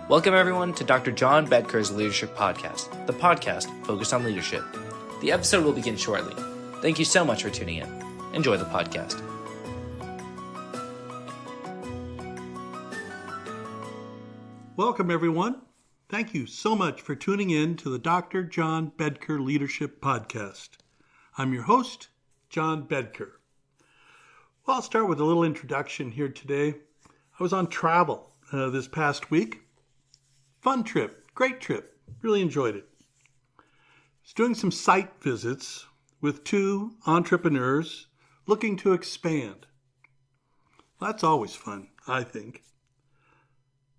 Welcome everyone to Dr. John Bedker's Leadership Podcast, the podcast focused on leadership. The episode will begin shortly. Thank you so much for tuning in. Enjoy the podcast. Welcome everyone. Thank you so much for tuning in to the Dr. John Bedker Leadership Podcast. I'm your host, John Bedker. Well, I'll start with a little introduction here today. I was on travel this past week. Fun trip, great trip, really enjoyed it. I was doing some site visits with two entrepreneurs looking to expand. That's always fun, I think.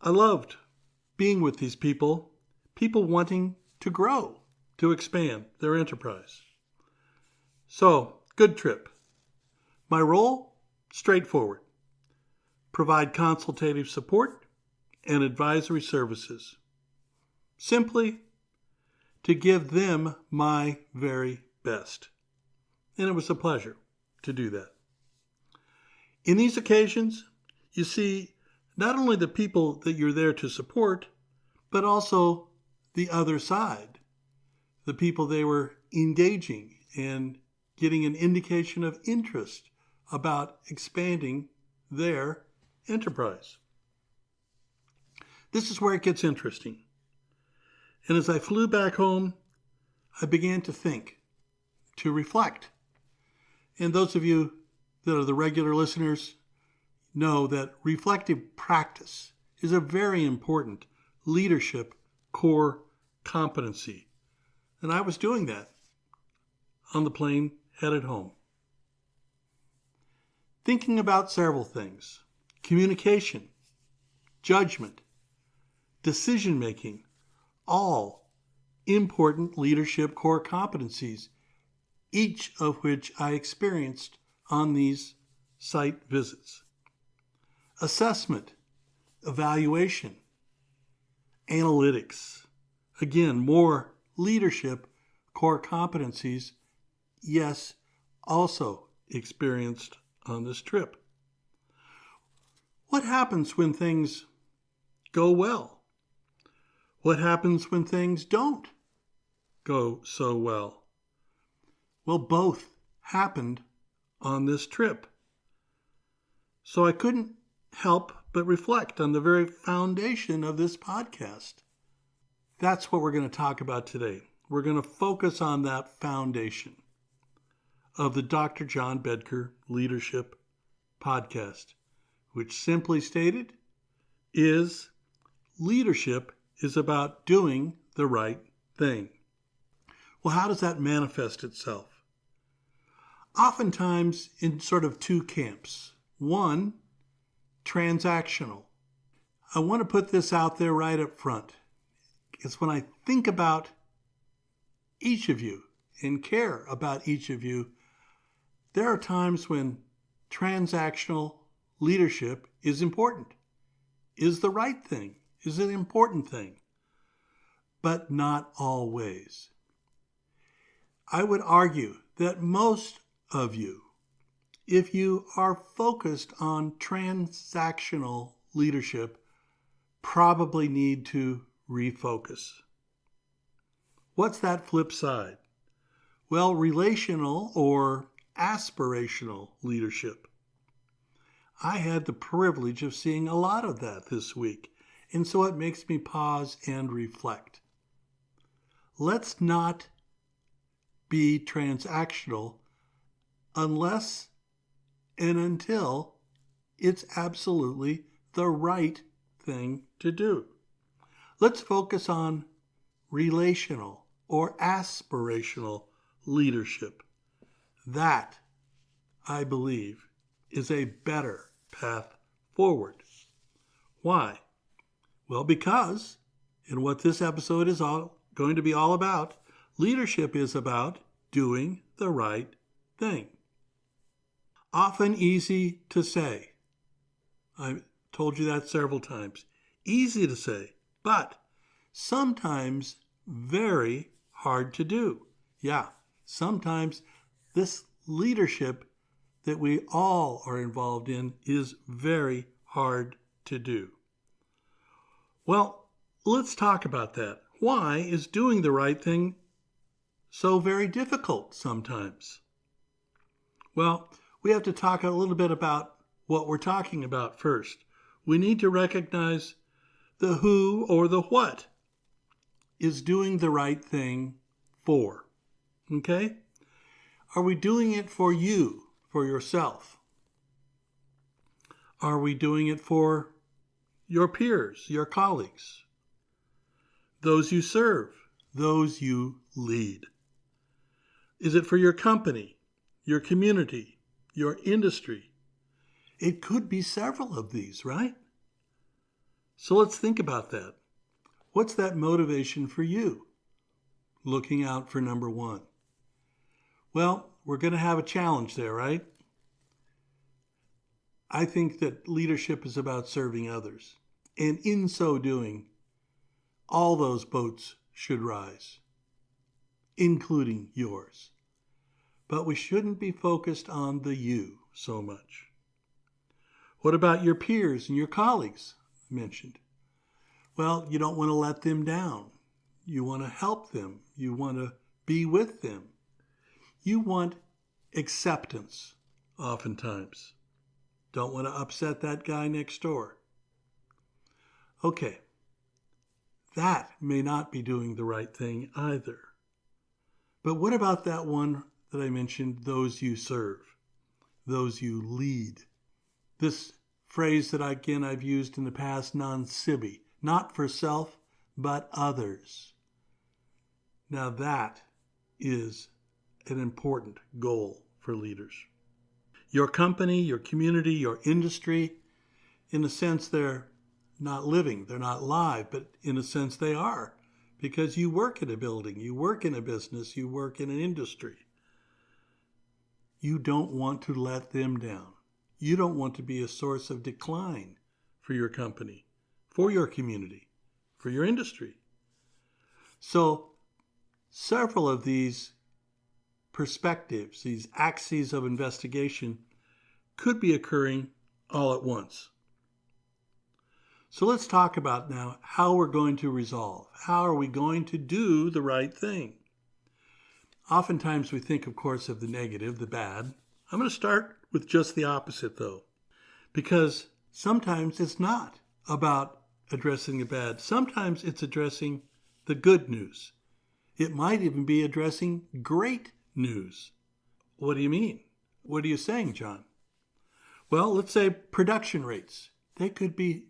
I loved being with these people wanting to grow, to expand their enterprise. So, good trip. My role, straightforward. Provide consultative support and advisory services. Simply to give them my very best. And it was a pleasure to do that. In these occasions, you see not only the people that you're there to support, but also the other side, the people they were engaging and getting an indication of interest about expanding their enterprise. This is where it gets interesting. And as I flew back home, I began to think, to reflect. And those of you that are the regular listeners know that reflective practice is a very important leadership core competency. And I was doing that on the plane headed home. Thinking about several things: communication, judgment, decision-making, all important leadership core competencies, each of which I experienced on these site visits. Assessment, evaluation, analytics. Again, more leadership core competencies, yes, also experienced on this trip. What happens when things go well? What happens when things don't go so well? Well, both happened on this trip. So I couldn't help but reflect on the very foundation of this podcast. That's what we're going to talk about today. We're going to focus on that foundation of the Dr. John Bedker Leadership Podcast, which simply stated is leadership is about doing the right thing. Well, how does that manifest itself? Oftentimes in sort of two camps. One, transactional. I want to put this out there right up front, because when I think about each of you and care about each of you, there are times when transactional leadership is important, is the right thing, is an important thing, but not always. I would argue that most of you, if you are focused on transactional leadership, probably need to refocus. What's that flip side? Well, relational or aspirational leadership. I had the privilege of seeing a lot of that this week, and so it makes me pause and reflect. Let's not be transactional unless and until it's absolutely the right thing to do. Let's focus on relational or aspirational leadership. That, I believe, is a better path forward. Why? Well, because, and what this episode is going to be all about, leadership is about doing the right thing. Often easy to say. I've told you that several times. Easy to say, but sometimes very hard to do. Yeah, sometimes this leadership that we all are involved in is very hard to do. Well, let's talk about that. Why is doing the right thing so very difficult sometimes? Well, we have to talk a little bit about what we're talking about first. We need to recognize the who or the what is doing the right thing for. Okay? Are we doing it for you, for yourself? Are we doing it for your peers, your colleagues, those you serve, those you lead? Is it for your company, your community, your industry? It could be several of these, right? So let's think about that. What's that motivation for you? Looking out for number one. Well, we're going to have a challenge there, right? I think that leadership is about serving others. And in so doing, all those boats should rise, including yours. But we shouldn't be focused on the you so much. What about your peers and your colleagues mentioned? Well, you don't want to let them down. You want to help them. You want to be with them. You want acceptance, oftentimes. Don't want to upset that guy next door. Okay, that may not be doing the right thing either. But what about that one that I mentioned, those you serve, those you lead? This phrase that I've used in the past, non-sibi, not for self, but others. Now that is an important goal for leaders. Your company, your community, your industry, in a sense they're not living, they're not live, but in a sense they are, because you work in a building, you work in a business, you work in an industry. You don't want to let them down. You don't want to be a source of decline for your company, for your community, for your industry. So several of these perspectives, these axes of investigation, could be occurring all at once. So let's talk about now how we're going to resolve. How are we going to do the right thing? Oftentimes we think, of course, of the negative, the bad. I'm going to start with just the opposite, though, because sometimes it's not about addressing the bad. Sometimes it's addressing the good news. It might even be addressing great news. What do you mean? What are you saying, John? Well, let's say production rates. They could be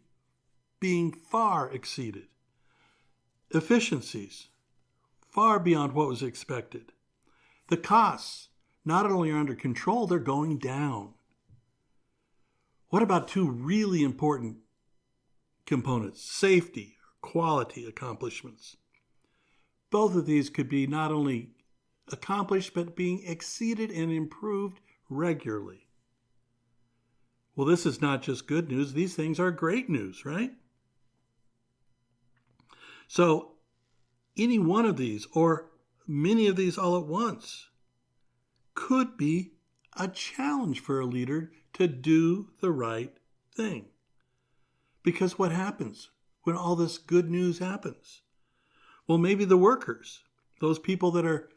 being far exceeded. Efficiencies, far beyond what was expected. The costs, not only are under control, they're going down. What about two really important components? Safety, quality accomplishments. Both of these could be not only accomplished, but being exceeded and improved regularly. Well, this is not just good news. These things are great news, right? So any one of these, or many of these all at once, could be a challenge for a leader to do the right thing. Because what happens when all this good news happens? Well, maybe the workers, those people that are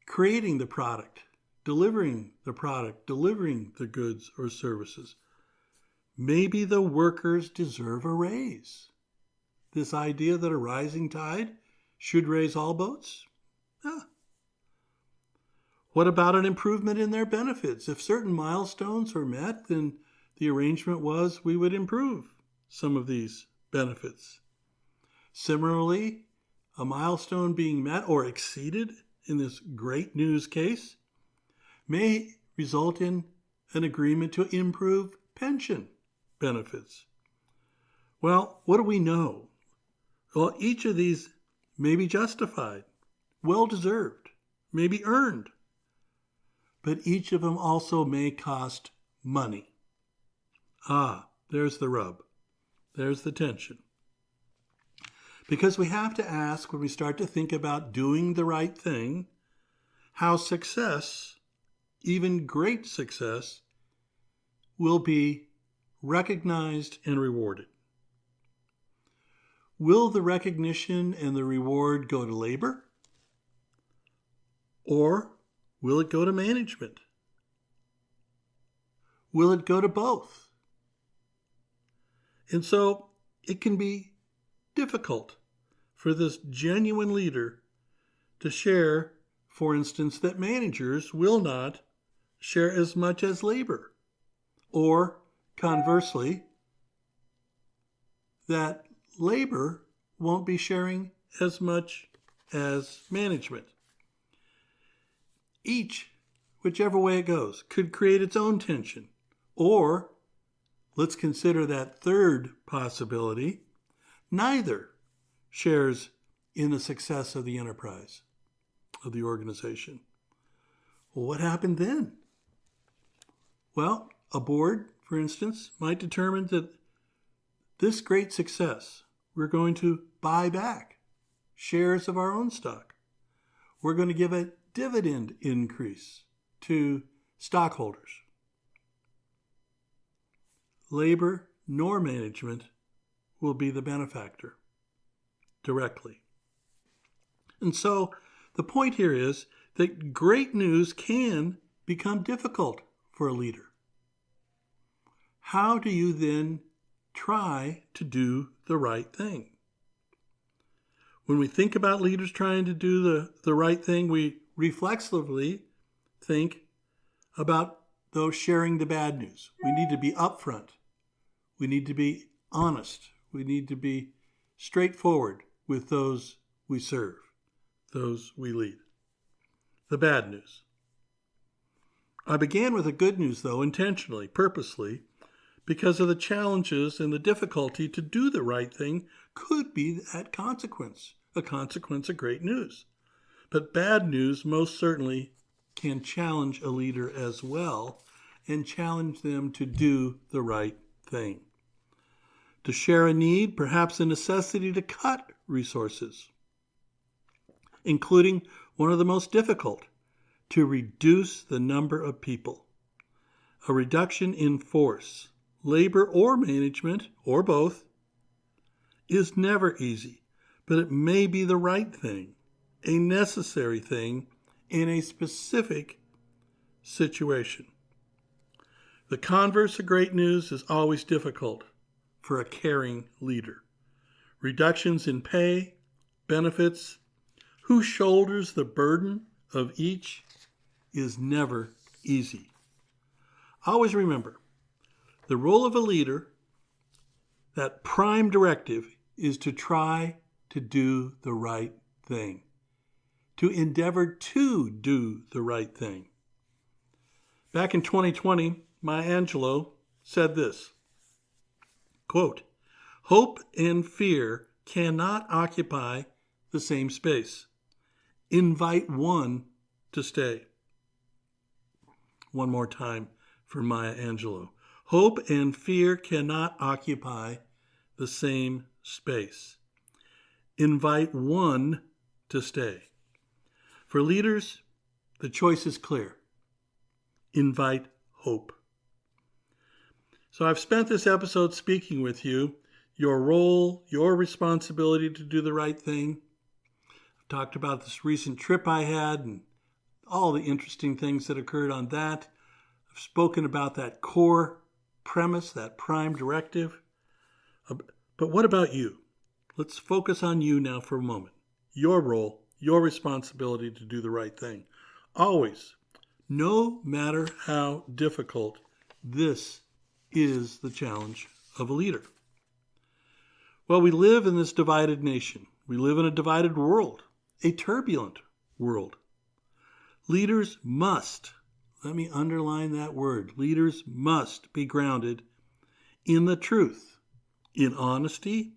creating the product, delivering the goods or services, maybe the workers deserve a raise. This idea that a rising tide should raise all boats? What about an improvement in their benefits? If certain milestones were met, then the arrangement was we would improve some of these benefits. Similarly, a milestone being met or exceeded in this great news case may result in an agreement to improve pension benefits. Well, what do we know? Well, each of these may be justified, well-deserved, may be earned, but each of them also may cost money. There's the rub. There's the tension. Because we have to ask, when we start to think about doing the right thing, how success, even great success, will be recognized and rewarded. will the recognition and the reward go to labor? Or will it go to management? Will it go to both? And so it can be difficult for this genuine leader to share, for instance, that managers will not share as much as labor. Or conversely, that labor won't be sharing as much as management. Each, whichever way it goes, could create its own tension. Or, let's consider that third possibility, neither shares in the success of the enterprise, of the organization. Well, what happened then? Well, a board, for instance, might determine that this great success, we're going to buy back shares of our own stock. We're going to give a dividend increase to stockholders. Labor nor management will be the benefactor directly. And so the point here is that great news can become difficult for a leader. How do you then try to do the right thing? When we think about leaders trying to do the right thing, we reflexively think about those sharing the bad news. We need to be upfront. We need to be honest. We need to be straightforward with those we serve, those we lead. The bad news. I began with the good news, though, intentionally, purposely, because of the challenges and the difficulty to do the right thing could be that consequence, a consequence of great news. But bad news most certainly can challenge a leader as well and challenge them to do the right thing. To share a need, perhaps a necessity to cut resources, including one of the most difficult, to reduce the number of people. A reduction in force, labor or management, or both, is never easy, but it may be the right thing, a necessary thing in a specific situation. The converse of great news is always difficult for a caring leader. Reductions in pay, benefits, who shoulders the burden of each is never easy. Always remember, the role of a leader, that prime directive, is to try to do the right thing, to endeavor to do the right thing. Back in 2020, Maya Angelou said this, quote, "Hope and fear cannot occupy the same space. Invite one to stay." One more time for Maya Angelou. Hope and fear cannot occupy the same space. Invite one to stay. For leaders, the choice is clear. Invite hope. So I've spent this episode speaking with you, your role, your responsibility to do the right thing. I've talked about this recent trip I had and all the interesting things that occurred on that. I've spoken about that core premise, that prime directive. But what about you? Let's focus on you now for a moment. Your role, your responsibility to do the right thing. Always, no matter how difficult, this is the challenge of a leader. Well, we live in this divided nation. We live in a divided world, a turbulent world. Leaders must, let me underline that word, leaders must be grounded in the truth, in honesty,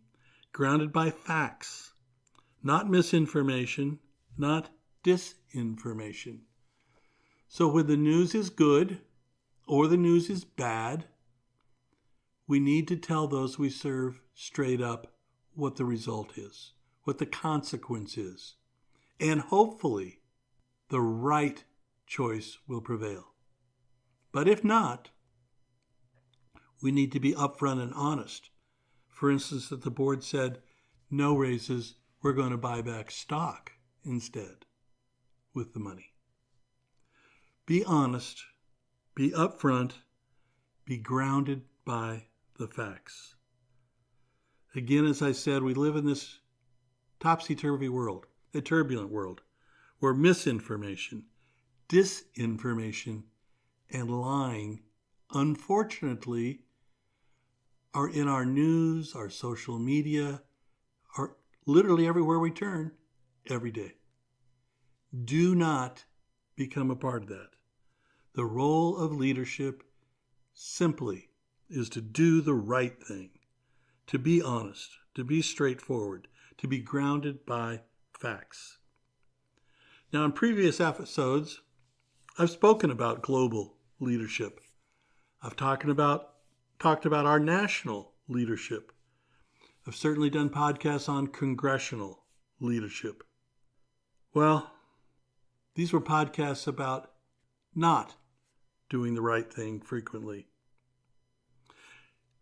grounded by facts, not misinformation, not disinformation. So when the news is good or the news is bad, we need to tell those we serve straight up what the result is, what the consequence is, and hopefully the right choice will prevail. But if not, we need to be upfront and honest. For instance, that the board said, No raises. We're going to buy back stock instead with the money. Be honest. Be upfront. Be grounded by the facts. Again, as I said, we live in this topsy-turvy world, a turbulent world, where misinformation, disinformation, and lying, unfortunately, are in our news, our social media, are literally everywhere we turn every day. Do not become a part of that. The role of leadership simply is to do the right thing, to be honest, to be straightforward, to be grounded by facts. Now, in previous episodes, I've spoken about global leadership. I've talked about our national leadership. I've certainly done podcasts on congressional leadership. Well, these were podcasts about not doing the right thing frequently.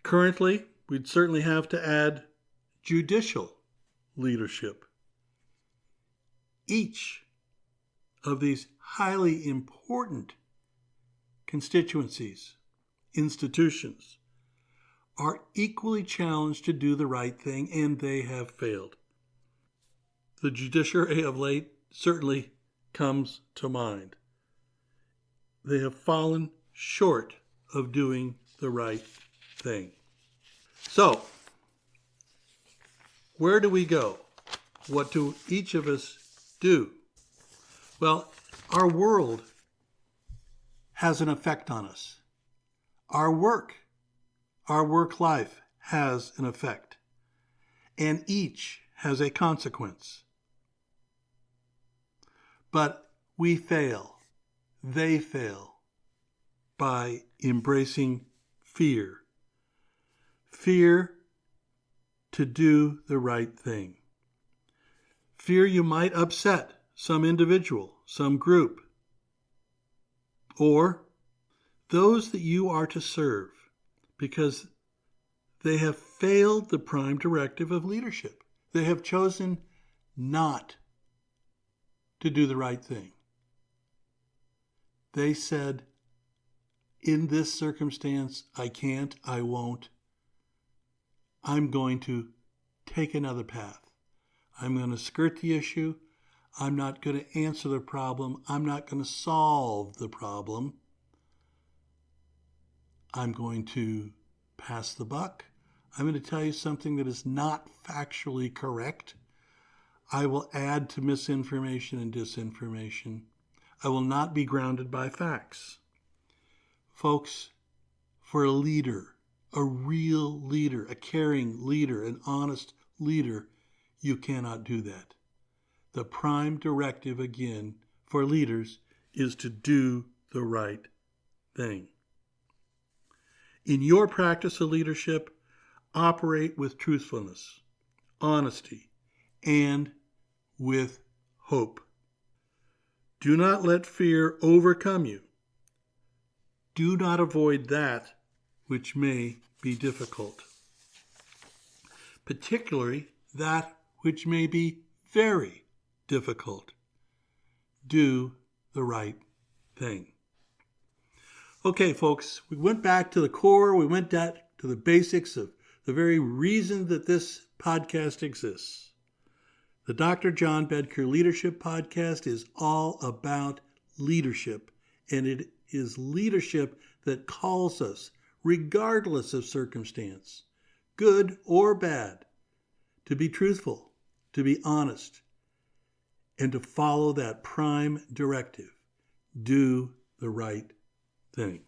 Currently, we'd certainly have to add judicial leadership. Each of these highly important constituencies, institutions, are equally challenged to do the right thing, and they have failed. The judiciary of late certainly comes to mind. They have fallen short of doing the right thing. So, where do we go? What do each of us do? Well, our world has an effect on us. Our work life has an effect. And each has a consequence. But we fail. They fail by embracing fear. Fear to do the right thing. Fear you might upset some individual, some group, or those that you are to serve, because they have failed the prime directive of leadership. They have chosen not to do the right thing. They said, in this circumstance, I can't, I won't. I'm going to take another path. I'm going to skirt the issue. I'm not going to answer the problem. I'm not going to solve the problem. I'm going to pass the buck. I'm going to tell you something that is not factually correct. I will add to misinformation and disinformation. I will not be grounded by facts. Folks, for a leader, a real leader, a caring leader, an honest leader, you cannot do that. The prime directive, again, for leaders is to do the right thing. In your practice of leadership, operate with truthfulness, honesty, and with hope. Do not let fear overcome you. Do not avoid that which may be difficult, particularly that which may be very difficult. Do the right thing. Okay, folks, we went back to the core. We went back to the basics of the very reason that this podcast exists. The Dr. John Bedker Leadership Podcast is all about leadership, and it is leadership that calls us, regardless of circumstance, good or bad, to be truthful, to be honest, and to follow that prime directive. Do the right thing.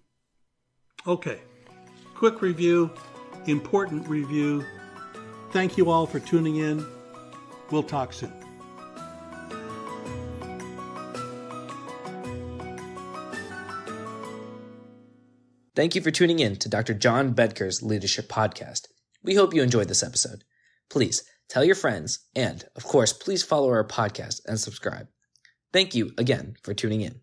Okay, quick review, important review. Thank you all for tuning in. We'll talk soon. Thank you for tuning in to Dr. John Bedker's Leadership Podcast. We hope you enjoyed this episode. Please tell your friends, and, of course, please follow our podcast and subscribe. Thank you again for tuning in.